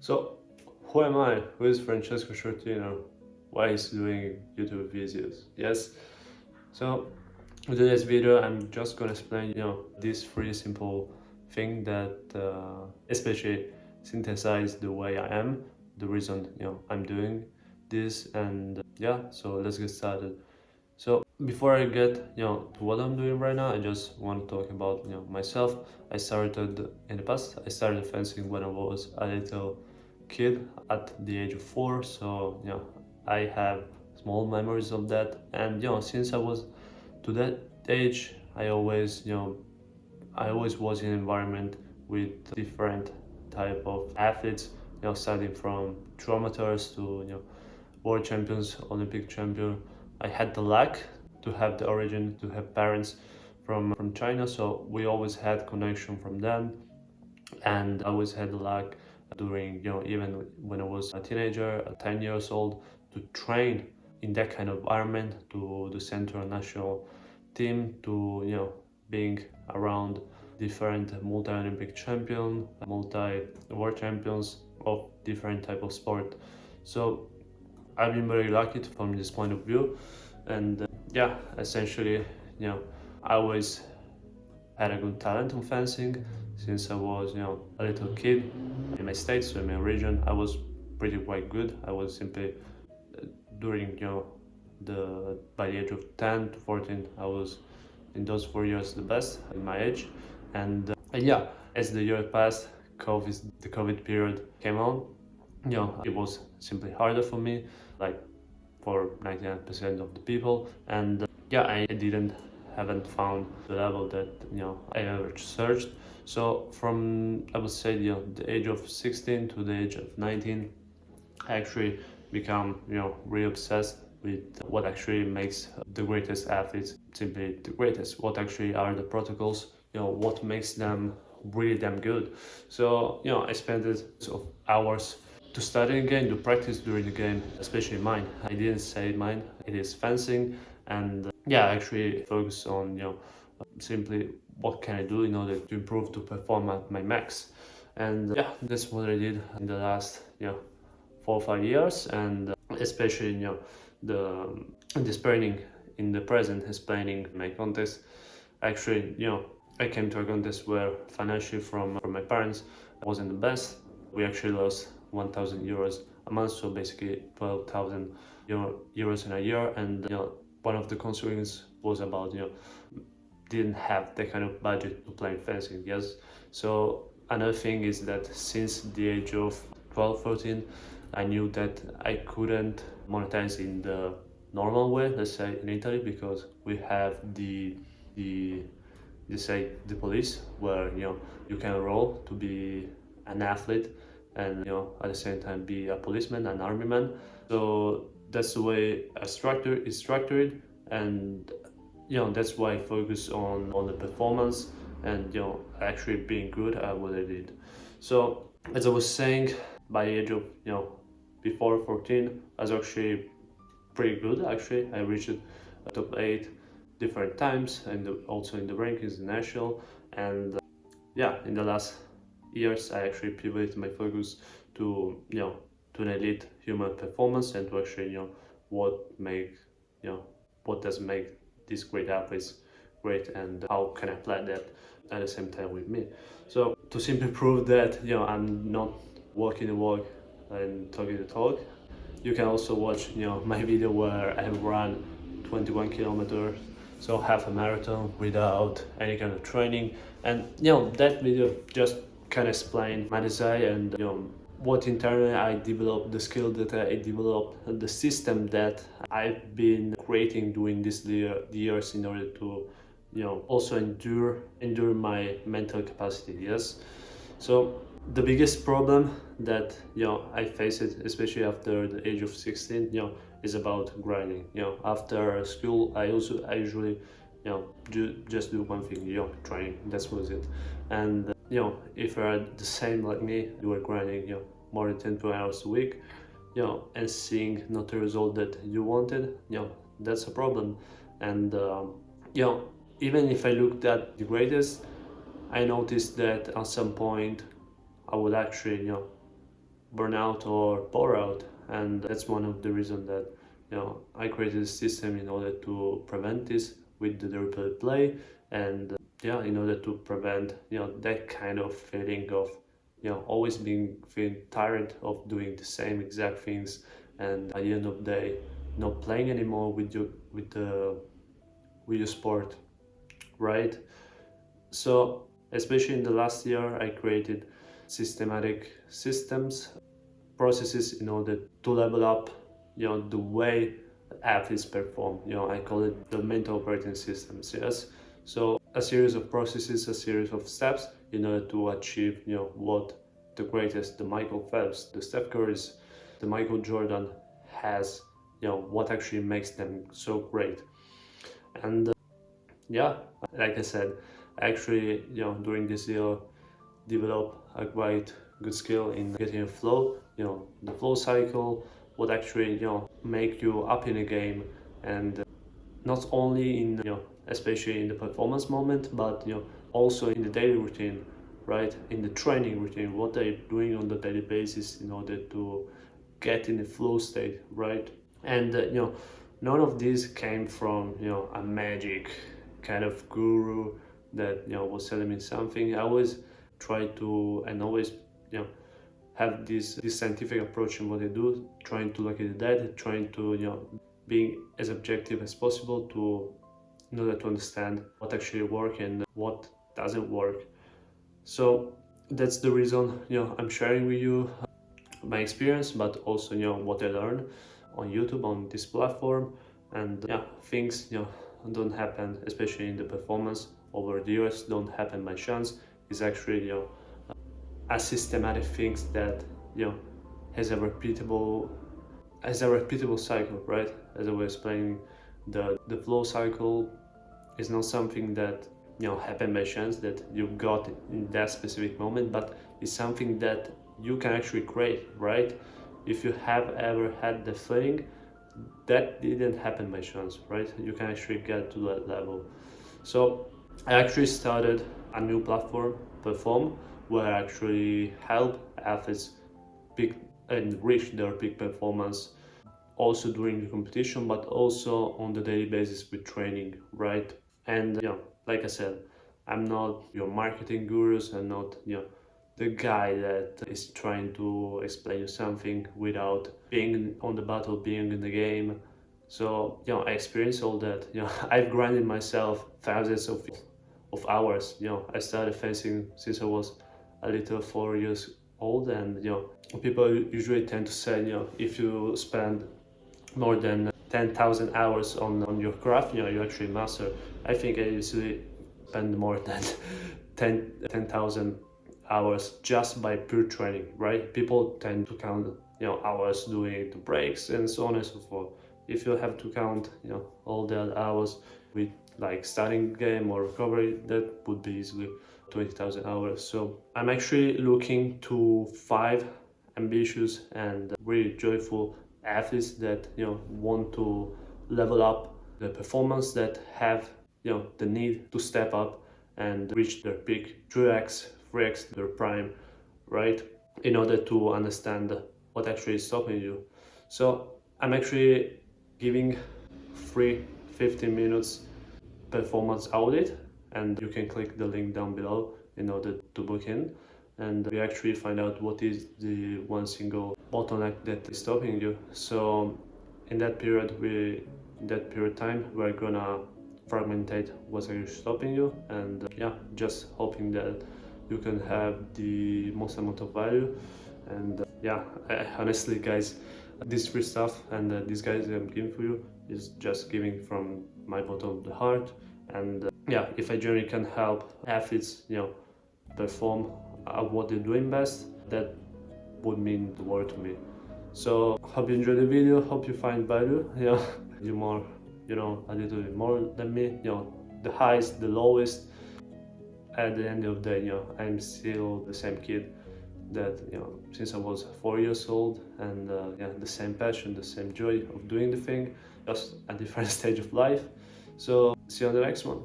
So, who am I? Who is Francesco Sciortino? Why is doing YouTube videos? Yes. So, in today's video, I'm just gonna explain, this pretty simple thing that especially synthesize the way I am, the reason I'm doing this, and yeah. So let's get started. So before I get to what I'm doing right now, I just want to talk about myself. I started in the past. I started fencing when I was a little kid at the age of 4. So I have small memories of that. And since I was to that age, I always was in an environment with different type of athletes. Starting from true amateurs to world champions, Olympic champion. I had the luck to have the origin, to have parents from China, so we always had connection from them, and I always had the luck during even when I was a teenager, 10 years old, to train in that kind of environment, to the central national team, to being around different multi-Olympic champion, multi-world champions of different type of sport. So I've been very lucky from this point of view, and yeah, essentially, I always had a good talent on fencing since I was, a little kid. In my state, so in my region, I was pretty quite good. I was simply during, the by the age of 10 to 14, I was in those 4 years the best in my age, and yeah, as the year passed, the COVID period came on. It was simply harder for me, like for 99% of the people, and yeah, I haven't found the level that I ever searched. So from, I would say, the age of 16 to the age of 19, I actually become really obsessed with what actually makes the greatest athletes simply the greatest, what actually are the protocols, what makes them really damn good. So I spent it of hours to study the game, to practice during the game, especially mine. I didn't say mine, it is fencing, and yeah, I actually focus on simply what can I do in order to improve to perform at my max. And yeah, that's what I did in the last 4 or 5 years, and especially the this training in the present explaining my contest. Actually, I came to a contest where financially from my parents wasn't the best. We actually lost 1,000 euros a month, so basically 12,000 euros in a year. And one of the concerns was about didn't have that kind of budget to play fencing. Yes, so another thing is that since the age of 12, 14, I knew that I couldn't monetize in the normal way, let's say in Italy, because we have the let's say the police, where you can enroll to be an athlete and at the same time be a policeman, an army man. So that's the way a structure is structured, and that's why I focus on the performance and actually being good at what I did. So as I was saying, by the age of before 14, I was actually pretty good. Actually, I reached a top 8 different times, and also in the rankings national. And yeah, in the last years, I actually pivoted my focus to to an elite human performance, and to actually what make what does make these great athletes great, and how can I apply that at the same time with me. So to simply prove that I'm not walking the walk and talking the talk, you can also watch my video where I have run 21 kilometers, so half a marathon without any kind of training. And that video just kind of explained my desire, and what internally I developed, the skill that I developed, the system that I've been creating during these years in order to also endure my mental capacity. Yes. So the biggest problem that I face it, especially after the age of 16, is about grinding. After school, I usually just do one thing, training. That's was it. And if you're the same like me, you are grinding more than 10 to hours a week, and seeing not the result that you wanted, that's a problem. And even if I looked at the greatest, I noticed that at some point I would actually burnout or bore out. And that's one of the reasons that I created a system in order to prevent this with the replay play, and in order to prevent that kind of feeling of always being feeling tired of doing the same exact things, and at the end of the day not playing anymore with your sport, right? So especially in the last year I created systematic systems, processes in order to level up the way athletes perform. I call it the mental operating systems. Yes, so a series of processes, a series of steps in order to achieve what the greatest, the Michael Phelps, the Steph Currys, the Michael Jordan has, what actually makes them so great. And like I said, actually during this year develop a quite good skill in getting a flow, the flow cycle, what actually make you up in a game, and not only in especially in the performance moment, but also in the daily routine, right? In the training routine, what they're doing on the daily basis in order to get in the flow state, right? And none of this came from a magic kind of guru that was telling me something. I always try to and always have this scientific approach in what I do, trying to look at the data, trying to being as objective as possible to in order to understand what actually works and what doesn't work. So that's the reason I'm sharing with you my experience, but also what I learned on YouTube, on this platform. And things don't happen, especially in the performance over the years, don't happen by chance. It's actually a systematic things that has a repeatable cycle, right? As I was explaining, the flow cycle is not something that happened by chance, that you got in that specific moment, but it's something that you can actually create, right? If you have ever had the feeling, that didn't happen by chance, right? You can actually get to that level. So I actually started a new platform, Perform, where I actually help athletes pick and reach their peak performance, also during the competition, but also on the daily basis with training, right? And like I said, I'm not your marketing gurus. I'm not the guy that is trying to explain you something without being on the battle, being in the game. So I experienced all that. I've grinded myself thousands of hours. I started fencing since I was a little 4 years old, and people usually tend to say if you spend more than 10,000 hours on your craft, you actually master. I think I usually spend more than 10,000 hours just by pure training, right? People tend to count hours doing the breaks and so on and so forth. If you have to count all the hours with like starting game or recovery, that would be easily 20,000 hours. So I'm actually looking to 5 ambitious and really joyful athletes that want to level up the performance, that have the need to step up and reach their peak 2x 3x their prime, right? In order to understand what actually is stopping you. So I'm actually giving free 15 minutes performance audit, and you can click the link down below in order to book in, and we actually find out what is the one single bottleneck that is stopping you. So in that period time we're gonna fragmentate what's actually stopping you, and just hoping that you can have the most amount of value. And honestly guys, this free stuff and these guys that I'm giving for you is just giving from my bottom of the heart. And if I generally can help athletes perform at what they're doing best, that would mean the world to me. So hope you enjoyed the video, hope you find value. You more a little bit more than me, the highest, the lowest. At the end of the day, I'm still the same kid that since I was 4 years old, and the same passion, the same joy of doing the thing, just a different stage of life. So see you on the next one.